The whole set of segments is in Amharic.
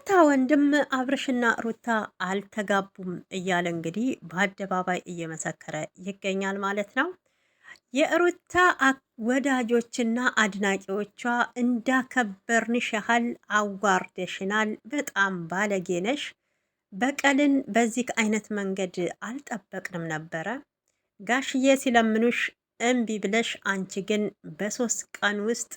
የሩታ ወንድም አብርሽና ሩታ አልተጋቡም እያለ እንግዲህ በአደባባይ እየመሰከረ ይገኛል ማለት ነው። የሩታ ወዳጆችና አድናቂዎቿ እንዳከበርንሽ ያህል አዋርደሽናል፣ በጣም ባለጌ ነሽ፣ በቀልን በዚህ አይነት መንገድ አልጠበቅንም ነበረ። ጋሽዬ ሲለምኑሽ እምቢ ብለሽ አንቺ ግን በሶስት ቀን ውስጥ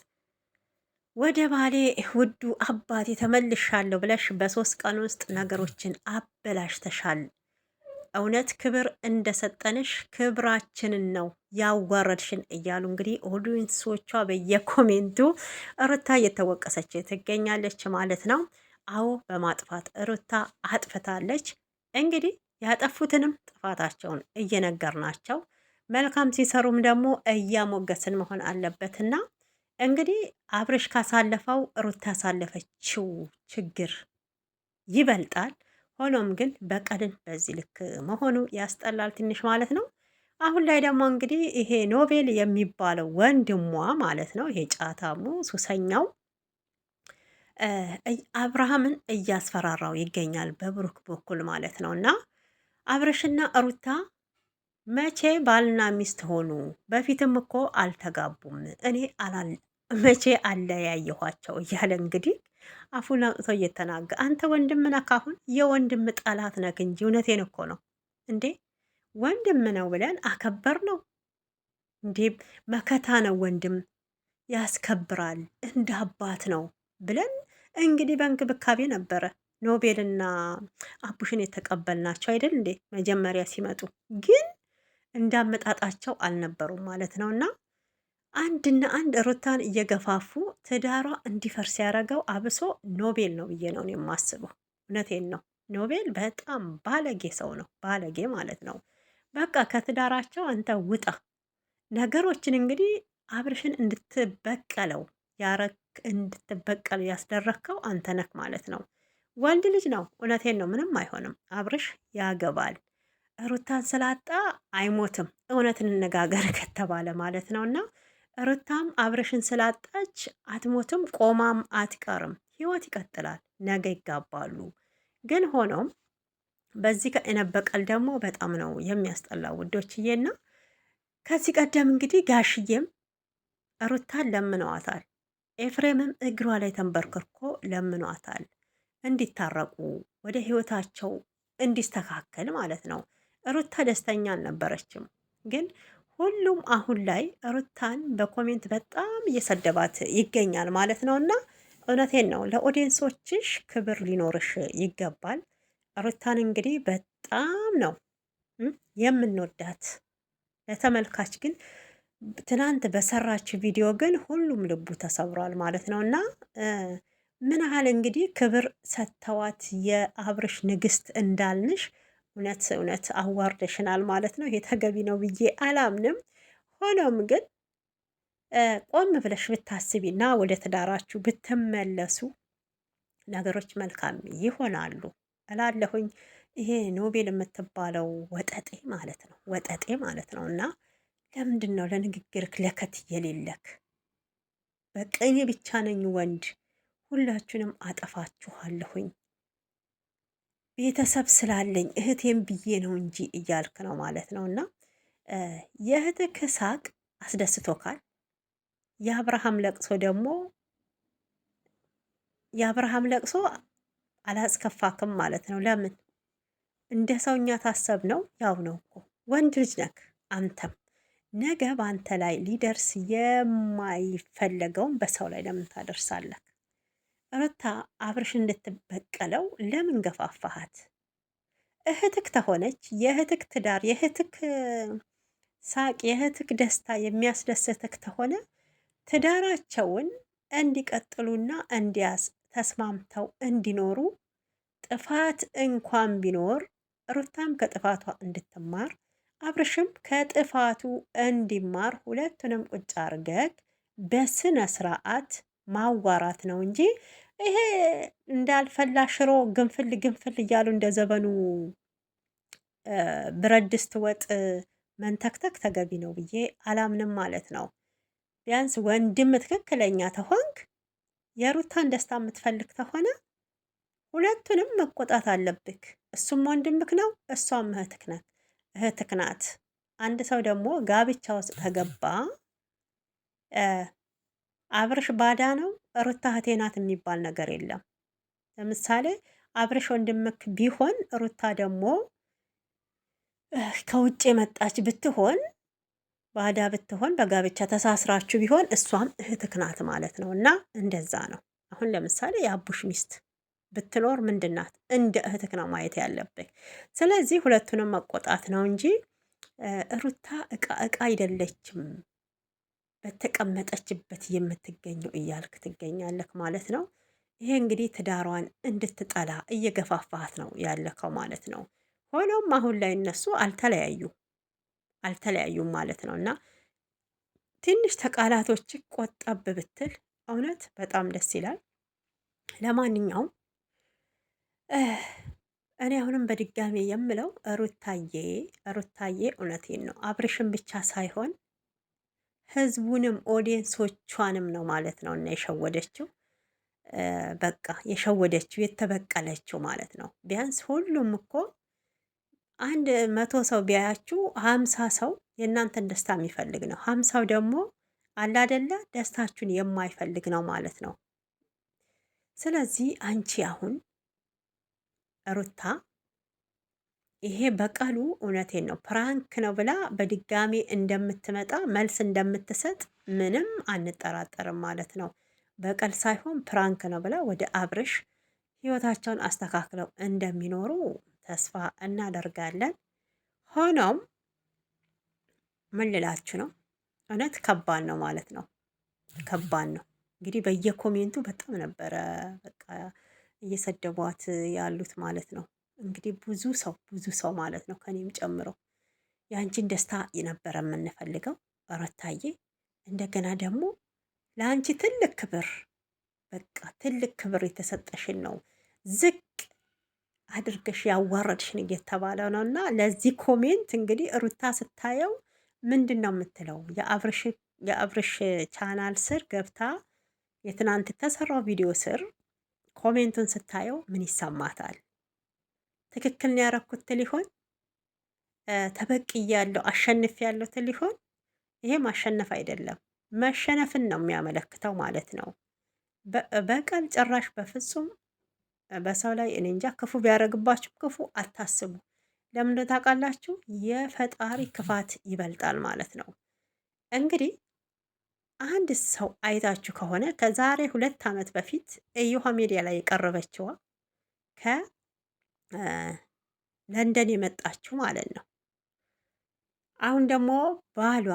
ወደ ባሌ ውዱ አባቴ ተመልሻለሁ ብለሽ በሶስት ቀን ውስጥ ነገሮችን አበላሽተሻል። እውነት ክብር እንደሰጠንሽ ክብራችንን ነው ያዋረድሽን እያሉ እንግዲህ ኦዲየንሶቿ በየኮሜንቱ ሩታ እየተወቀሰች ትገኛለች ማለት ነው። አዎ በማጥፋት ሩታ አጥፍታለች። እንግዲህ ያጠፉትንም ጥፋታቸውን እየነገርናቸው መልካም ሲሰሩም ደግሞ እያሞገስን መሆን አለበትና እንግዲህ አብርሽ ካሳለፈው ሩታ ያሳለፈችው ችግር ይበልጣል። ሆኖም ግን በቀልን በዚህ ልክ መሆኑ ያስጠላል ትንሽ ማለት ነው። አሁን ላይ ደግሞ እንግዲህ ይሄ ኖቤል የሚባለው ወንድሟ ማለት ነው፣ ይሄ ጫታሙ ሱሰኛው አብርሃምን እያስፈራራው ይገኛል በብሩክ በኩል ማለት ነው። እና አብርሽና ሩታ መቼ ባልና ሚስት ሆኑ? በፊትም እኮ አልተጋቡም። እኔ መቼ አለያየኋቸው እያለ እንግዲህ አፉን አውጥቶ እየተናገ አንተ ወንድም ነህ፣ ካሁን የወንድም ጠላት ነህ እንጂ እውነቴን እኮ ነው እንዴ። ወንድም ነው ብለን አከበር ነው እንዴ? መከታ ነው ወንድም፣ ያስከብራል፣ እንደ አባት ነው ብለን እንግዲህ በእንክብካቤ ነበረ ኖቤልና አቡሽን የተቀበልናቸው አይደል እንዴ? መጀመሪያ ሲመጡ ግን እንዳመጣጣቸው አልነበሩም ማለት ነው። እና አንድና አንድ ሩታን እየገፋፉ ትዳሯ እንዲፈርስ ያደረገው አብሶ ኖቤል ነው ብዬ ነው የማስበው። እውነቴን ነው። ኖቤል በጣም ባለጌ ሰው ነው፣ ባለጌ ማለት ነው። በቃ ከትዳራቸው አንተ ውጣ። ነገሮችን እንግዲህ አብርሽን እንድትበቀለው ያረክ እንድትበቀል ያስደረግከው አንተ ነክ ማለት ነው። ወንድ ልጅ ነው። እውነቴን ነው። ምንም አይሆንም። አብርሽ ያገባል። ሩታን ስላጣ አይሞትም። እውነት እንነጋገር ከተባለ ማለት ነው። እና ሩታም አብርሽን ስላጣች አትሞትም፣ ቆማም አትቀርም። ህይወት ይቀጥላል። ነገ ይጋባሉ። ግን ሆኖም በዚህ ከእነ በቀል ደግሞ በጣም ነው የሚያስጠላው ውዶችዬና ከዚህ ቀደም እንግዲህ ጋሽዬም ሩታን ለምነዋታል። ኤፍሬምም እግሯ ላይ ተንበርክኮ ለምኗታል እንዲታረቁ ወደ ህይወታቸው እንዲስተካከል ማለት ነው። ሩታ ደስተኛ አልነበረችም። ግን ሁሉም አሁን ላይ ሩታን በኮሜንት በጣም እየሰደባት ይገኛል ማለት ነው። እና እውነቴን ነው፣ ለኦዲየንሶችሽ ክብር ሊኖርሽ ይገባል። ሩታን እንግዲህ በጣም ነው የምንወዳት። ለተመልካች ግን ትናንት በሰራች ቪዲዮ ግን ሁሉም ልቡ ተሰብሯል ማለት ነው። እና ምን ያህል እንግዲህ ክብር ሰጥተዋት የአብርሽ ንግስት እንዳልንሽ እውነት እውነት አዋርደሽናል ማለት ነው። ይሄ ተገቢ ነው ብዬ አላምንም። ሆኖም ግን ቆም ብለሽ ብታስቢና ወደ ትዳራችሁ ብትመለሱ ነገሮች መልካም ይሆናሉ እላለሁኝ። ይሄ ኖቤል የምትባለው ወጠጤ ማለት ነው፣ ወጠጤ ማለት ነው። እና ለምንድን ነው ለንግግርክ ለከት የሌለክ? በቃ እኔ ብቻ ነኝ ወንድ፣ ሁላችሁንም አጠፋችኋለሁኝ ቤተሰብ ስላለኝ እህቴም ብዬ ነው እንጂ እያልክ ነው ማለት ነው። እና የእህትክ ሳቅ አስደስቶካል። የአብርሃም ለቅሶ ደግሞ የአብርሃም ለቅሶ አላስከፋክም ማለት ነው። ለምን እንደ ሰውኛ ታሰብ ነው? ያው ነው እኮ ወንድ ልጅ ነክ አንተም ነገ በአንተ ላይ ሊደርስ የማይፈለገውን በሰው ላይ ለምን ታደርሳለህ? ሩታ አብርሽ እንድትበቀለው ለምን ገፋፋሃት? እህትክ ተሆነች የእህትክ ትዳር የእህትክ ሳቅ የእህትክ ደስታ የሚያስደስትክ ተሆነ ትዳራቸውን እንዲቀጥሉና ተስማምተው እንዲኖሩ ጥፋት እንኳን ቢኖር ሩታም ከጥፋቷ እንድትማር አብርሽም ከጥፋቱ እንዲማር ሁለቱንም ቁጭ አርገግ በስነ ስርዓት ማዋራት ነው እንጂ ይሄ እንዳልፈላ ሽሮ ግንፍል ግንፍል እያሉ እንደ ዘበኑ ብረት ድስት ወጥ መንተክተክ ተገቢ ነው ብዬ አላምንም ማለት ነው። ቢያንስ ወንድም ትክክለኛ ተሆንክ የሩታን ደስታ የምትፈልግ ተሆነ ሁለቱንም መቆጣት አለብክ። እሱም ወንድምክ ነው፣ እሷም እህትክ ናት። አንድ ሰው ደግሞ ጋብቻ ውስጥ ከገባ አብርሽ ባዳ ነው ሩታ እህቴ ናት የሚባል ነገር የለም። ለምሳሌ አብርሽ ወንድምክ ቢሆን ሩታ ደግሞ ከውጭ የመጣች ብትሆን ባዳ ብትሆን በጋብቻ ተሳስራችሁ ቢሆን እሷም እህትክ ናት ማለት ነው። እና እንደዛ ነው። አሁን ለምሳሌ የአቡሽ ሚስት ብትኖር ምንድናት? እንደ እህትክ ነው ማየት ያለብህ። ስለዚህ ሁለቱንም መቆጣት ነው እንጂ ሩታ እቃ አይደለችም በተቀመጠችበት የምትገኘው እያልክ ትገኛለህ ማለት ነው። ይሄ እንግዲህ ትዳሯን እንድትጠላ እየገፋፋት ነው ያለከው ማለት ነው። ሆኖም አሁን ላይ እነሱ አልተለያዩም ማለት ነው። እና ትንሽ ተቃላቶች ቆጠብ ብትል እውነት በጣም ደስ ይላል። ለማንኛውም እኔ አሁንም በድጋሚ የምለው ሩታዬ እውነቴን ነው አብርሽን ብቻ ሳይሆን ህዝቡንም ኦዲየንሶቿንም ነው ማለት ነው እና የሸወደችው በቃ የሸወደችው የተበቀለችው ማለት ነው። ቢያንስ ሁሉም እኮ 100 ሰው ቢያያችሁ 50 ሰው የእናንተን ደስታ የሚፈልግ ነው። 50ው ደግሞ አለ አይደለ ደስታችሁን የማይፈልግ ነው ማለት ነው። ስለዚህ አንቺ አሁን ሩታ ይሄ በቀሉ እውነቴን ነው ፕራንክ ነው ብላ በድጋሚ እንደምትመጣ መልስ እንደምትሰጥ ምንም አንጠራጠርም ማለት ነው። በቀል ሳይሆን ፕራንክ ነው ብላ ወደ አብርሽ ህይወታቸውን አስተካክለው እንደሚኖሩ ተስፋ እናደርጋለን። ሆኖም ምን ልላችሁ ነው፣ እውነት ከባድ ነው ማለት ነው። ከባድ ነው እንግዲህ በየኮሜንቱ በጣም ነበረ በቃ እየሰደቧት ያሉት ማለት ነው። እንግዲህ ብዙ ሰው ማለት ነው ከኔም ጨምሮ የአንቺን ደስታ የነበረ የምንፈልገው ሩታዬ። እንደገና ደግሞ ለአንቺ ትልቅ ክብር በቃ ትልቅ ክብር የተሰጠሽን ነው ዝቅ አድርገሽ ያዋረድሽን እየተባለ ነው። እና ለዚህ ኮሜንት እንግዲህ ሩታ ስታየው ምንድን ነው የምትለው? የአብርሽ ቻናል ስር ገብታ የትናንት የተሰራው ቪዲዮ ስር ኮሜንቱን ስታየው ምን ይሰማታል? ትክክል ነው ያረኩት ትል ይሆን? ተበቅያለሁ አሸንፊያለሁ ትል ይሆን? ይሄ ማሸነፍ አይደለም መሸነፍን ነው የሚያመለክተው ማለት ነው። በቀል ጭራሽ በፍጹም በሰው ላይ እኔ እንጃ። ክፉ ቢያደርግባችሁ ክፉ አታስቡ። ለምን ታውቃላችሁ? የፈጣሪ ክፋት ይበልጣል ማለት ነው። እንግዲህ አንድ ሰው አይታችሁ ከሆነ ከዛሬ 2 ዓመት በፊት እዮሃ ሚዲያ ላይ የቀረበችዋ ከለንደን የመጣችው ማለት ነው። አሁን ደግሞ ባሏ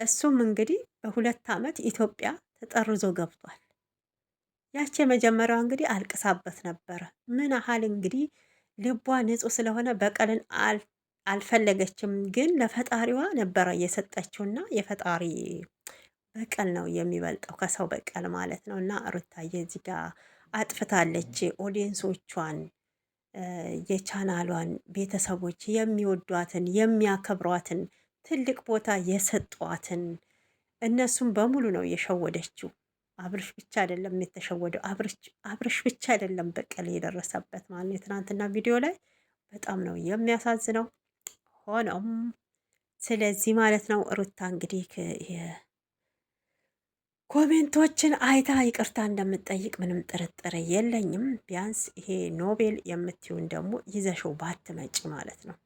እሱም እንግዲህ በ2 ዓመት ኢትዮጵያ ተጠርዞ ገብቷል። ያቺ የመጀመሪያዋ እንግዲህ አልቅሳበት ነበረ። ምን ያህል እንግዲህ ልቧ ንጹሕ ስለሆነ በቀልን አልፈለገችም፣ ግን ለፈጣሪዋ ነበረ እየሰጠችውና የፈጣሪ በቀል ነው የሚበልጠው ከሰው በቀል ማለት ነው። እና ሩታዬ እዚህ ጋር አጥፍታለች። ኦዲየንሶቿን የቻናሏን ቤተሰቦች የሚወዷትን የሚያከብሯትን ትልቅ ቦታ የሰጧትን እነሱም በሙሉ ነው የሸወደችው። አብርሽ ብቻ አይደለም የተሸወደው፣ አብርሽ ብቻ አይደለም በቀል የደረሰበት ማለት ነው። የትናንትና ቪዲዮ ላይ በጣም ነው የሚያሳዝነው። ሆኖም ስለዚህ ማለት ነው ሩታ እንግዲህ ኮሜንቶችን አይታ ይቅርታ እንደምትጠይቅ ምንም ጥርጥር የለኝም። ቢያንስ ይሄ ኖቤል የምትይውን ደግሞ ይዘሽው ባትመጪ ማለት ነው።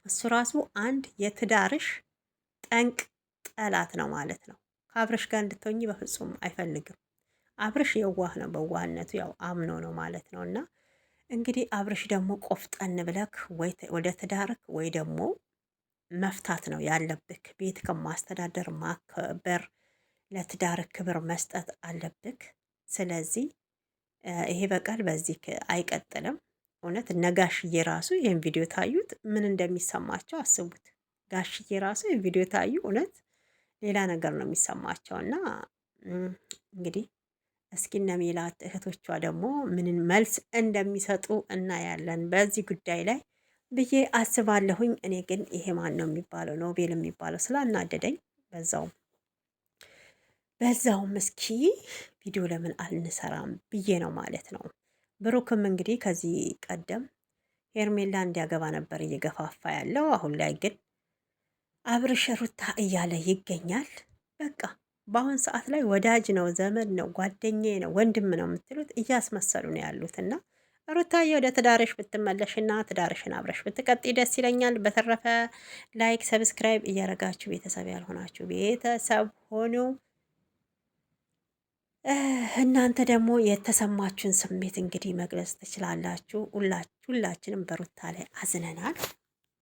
እሱ ራሱ አንድ የትዳርሽ ጠንቅ ጠላት ነው ማለት ነው። ከአብርሽ ጋር እንድትሆኚ በፍጹም አይፈልግም። አብርሽ የዋህ ነው፣ በዋህነቱ ያው አምኖ ነው ማለት ነው። እና እንግዲህ አብርሽ ደግሞ ቆፍጠን ብለክ ወደ ትዳርክ ወይ ደግሞ መፍታት ነው ያለብክ። ቤት ከማስተዳደር ማከበር፣ ለትዳር ክብር መስጠት አለብክ። ስለዚህ ይሄ በቀል በዚህ አይቀጥልም። እውነት እነ ጋሽዬ ራሱ ይህን ቪዲዮ ታዩት ምን እንደሚሰማቸው አስቡት። ጋሽዬ ራሱ ይህን ቪዲዮ ታዩ እውነት ሌላ ነገር ነው የሚሰማቸው። እና እንግዲህ እስኪ እነ ሜላት እህቶቿ ደግሞ ምንን መልስ እንደሚሰጡ እናያለን በዚህ ጉዳይ ላይ ብዬ አስባለሁኝ። እኔ ግን ይሄ ማን ነው የሚባለው ኖቤል የሚባለው ስላናደደኝ በዛውም እስኪ ቪዲዮ ለምን አልንሰራም ብዬ ነው ማለት ነው። ብሩክም እንግዲህ ከዚህ ቀደም ሄርሜላ እንዲያገባ ነበር እየገፋፋ ያለው። አሁን ላይ ግን አብርሽ ሩታ እያለ ይገኛል። በቃ በአሁን ሰዓት ላይ ወዳጅ ነው፣ ዘመድ ነው፣ ጓደኛዬ ነው፣ ወንድም ነው የምትሉት እያስመሰሉ ነው ያሉት እና ሩታዬ ወደ ትዳርሽ ብትመለሽና ትዳርሽን አብረሽ ብትቀጥ ደስ ይለኛል። በተረፈ ላይክ፣ ሰብስክራይብ እያደረጋችሁ ቤተሰብ ያልሆናችሁ ቤተሰብ ሆኑ። እናንተ ደግሞ የተሰማችሁን ስሜት እንግዲህ መግለጽ ትችላላችሁ። ሁላችንም በሩታ ላይ አዝነናል።